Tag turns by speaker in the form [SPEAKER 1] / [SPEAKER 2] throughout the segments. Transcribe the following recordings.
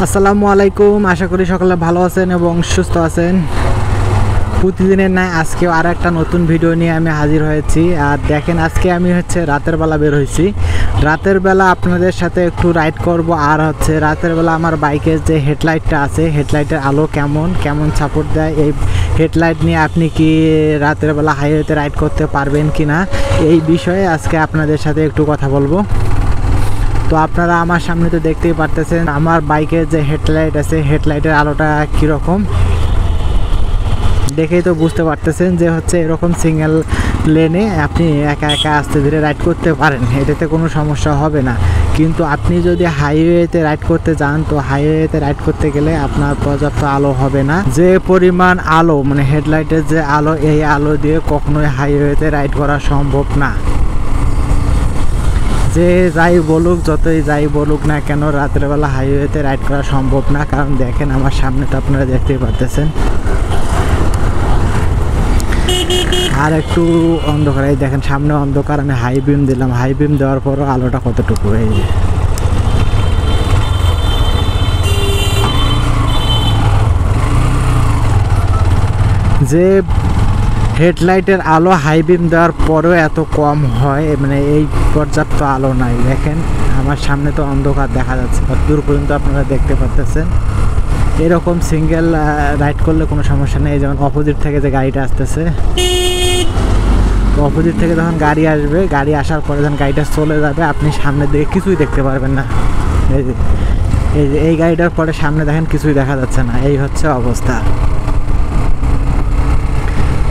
[SPEAKER 1] আসসালামু আলাইকুম। আশা করি সকলে ভালো আছেন এবং সুস্থ আছেন। প্রতিদিনের ন্যায় আজকেও আর একটা নতুন ভিডিও নিয়ে আমি হাজির হয়েছি। আর দেখেন, আজকে আমি রাতের বেলা বের হয়েছি। রাতের বেলা আপনাদের সাথে একটু রাইড করব। আর রাতের বেলা আমার বাইকের যে হেডলাইটটা আছে, হেডলাইটের আলো কেমন সাপোর্ট দেয়, এই হেডলাইট নিয়ে আপনি কি রাতের বেলা হাইওয়েতে রাইড করতে পারবেন কি না, এই বিষয়ে আজকে আপনাদের সাথে একটু কথা বলবো। তো আপনারা আমার সামনে তো দেখতেই পারতেছেন আমার বাইকের যে হেডলাইট আছে, হেডলাইটের আলোটা কীরকম, দেখেই তো বুঝতে পারতেছেন যে এরকম সিঙ্গেল লেনে আপনি একা একা আস্তে ধীরে রাইড করতে পারেন, এটাতে কোনো সমস্যা হবে না। কিন্তু আপনি যদি হাইওয়েতে রাইড করতে যান, তো হাইওয়েতে রাইড করতে গেলে আপনার পর্যাপ্ত আলো হবে না। যে পরিমাণ আলো, মানে হেডলাইটের যে আলো, এই আলো দিয়ে কখনোই হাইওয়েতে রাইড করা সম্ভব না। যে যাই বলুক, যতই যাই বলুক না কেন, রাতের বেলা হাইওয়েতে রাইড করা সম্ভব না। কারণ দেখেন আমার সামনে তো আপনারা দেখতেই পারতেছেন, আর একটু অন্ধকার। এই দেখেন সামনে অন্ধকার, আমি হাই বিম দিলাম, হাই বিম দেওয়ার পরও আলোটা কতটুকু। এই যে হেডলাইটের আলো হাই বিম দেওয়ার পরেও এত কম হয়, মানে এই পর্যাপ্ত আলো নাই। দেখেন আমার সামনে তো অন্ধকার দেখা যাচ্ছে, দূর পর্যন্ত আপনারা দেখতে পাচ্ছেন। এরকম সিঙ্গেল রাইড করলে কোনো সমস্যা নেই। যেমন অপোজিট থেকে যে গাড়িটা আসতেছে, অপোজিট থেকে যখন গাড়ি আসবে, গাড়ি আসার পরে যখন গাড়িটা চলে যাবে, আপনি সামনের দিকে কিছুই দেখতে পারবেন না। এই গাড়িটার পরে সামনে দেখেন কিছুই দেখা যাচ্ছে না, এই অবস্থা।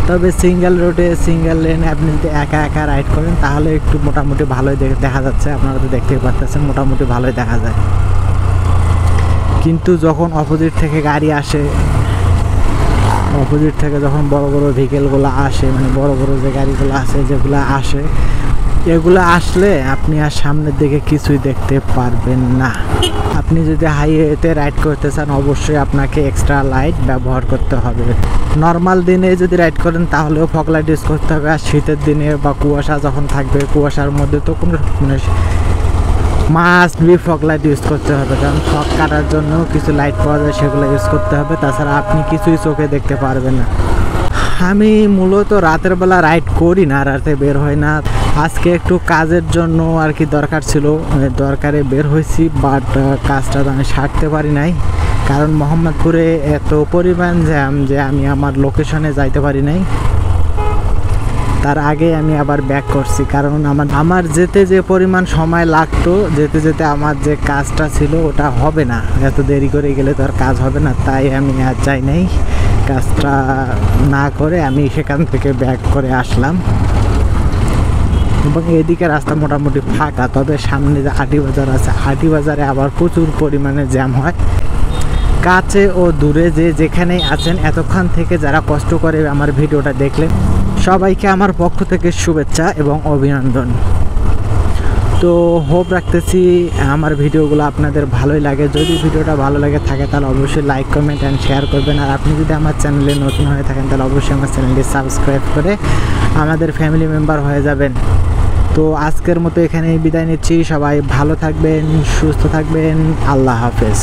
[SPEAKER 1] তবে সিঙ্গেল রোডে, সিঙ্গেল লেনে আপনি যদি একা একা রাইড করেন, তাহলে একটু মোটামুটি ভালোই দেখা যাচ্ছে। আপনারা তো দেখতেই পাচ্ছেন মোটামুটি ভালোই দেখা যায়। কিন্তু যখন অপোজিট থেকে গাড়ি আসে, অপোজিট থেকে যখন বড় বড় ভেহিকেলগুলো আসে, মানে বড় বড় যে গাড়িগুলো আছে, যেগুলো আসে, এগুলো আসলে আপনি আর সামনের দিকে কিছুই দেখতে পারবেন না। আপনি যদি হাইওয়েতে রাইড করতে চান, অবশ্যই আপনাকে এক্সট্রা লাইট ব্যবহার করতে হবে। নর্মাল দিনে যদি রাইড করেন তাহলেও ফগ লাইট ইউজ করতে হবে। আর শীতের দিনে বা কুয়াশা যখন থাকবে, কুয়াশার মধ্যে তো কোনো মানে must be fog light use করতে হবে। কারণ ফগ কাটার জন্য কিছু লাইট পাওয়া যায়, সেগুলো ইউজ করতে হবে। তাছাড়া আপনি কিছুই চোখে দেখতে পারবেন না। আমি মূলত রাতের বেলা রাইড করি না, রাতে বের হয় না। আজকে একটু কাজের জন্য আর কি দরকার ছিল, দরকারে বের হয়েছি, বাট কাজটা আমি সারতে পারি নাই। কারণ মোহাম্মদপুরে এত পরিমাণ জ্যাম যে আমি আমার লোকেশনে যাইতে পারি নাই। তার আগে আমি আবার ব্যাক করছি, কারণ আমার যেতে যে পরিমাণ সময় লাগতো, যেতে যেতে আমার যে কাজটা ছিল ওটা হবে না। এত দেরি করে গেলে তো আর কাজ হবে না, তাই আমি আর যাই নাই। কাজটা না করে আমি সেখান থেকে ব্যাক করে আসলাম। এবং এদিকে রাস্তা মোটামুটি ফাঁকা। তবে সামনে যে আটি বাজার আছে, আটি বাজারে আবার প্রচুর পরিমাণে জ্যাম হয়। কাছে ও দূরে যে যেখানেই আছেন, এতক্ষণ থেকে যারা কষ্ট করে আমার ভিডিওটা দেখলেন, সবাইকে আমার পক্ষ থেকে শুভেচ্ছা এবং অভিনন্দন। তো হোপ রাখতেছি আমার ভিডিওগুলো আপনাদের ভালোই লাগে। যদি ভিডিওটা ভালো লাগে থাকে তাহলে অবশ্যই লাইক, কমেন্ট অ্যান্ড শেয়ার করবেন। আর আপনি যদি আমার চ্যানেলে নতুন হয়ে থাকেন তাহলে অবশ্যই আমার চ্যানেলটি সাবস্ক্রাইব করে আমাদের ফ্যামিলি মেম্বার হয়ে যাবেন। তো আজকের মতো এখানেই বিদায় নিচ্ছি। সবাই ভালো থাকবেন, সুস্থ থাকবেন। আল্লাহ হাফেজ।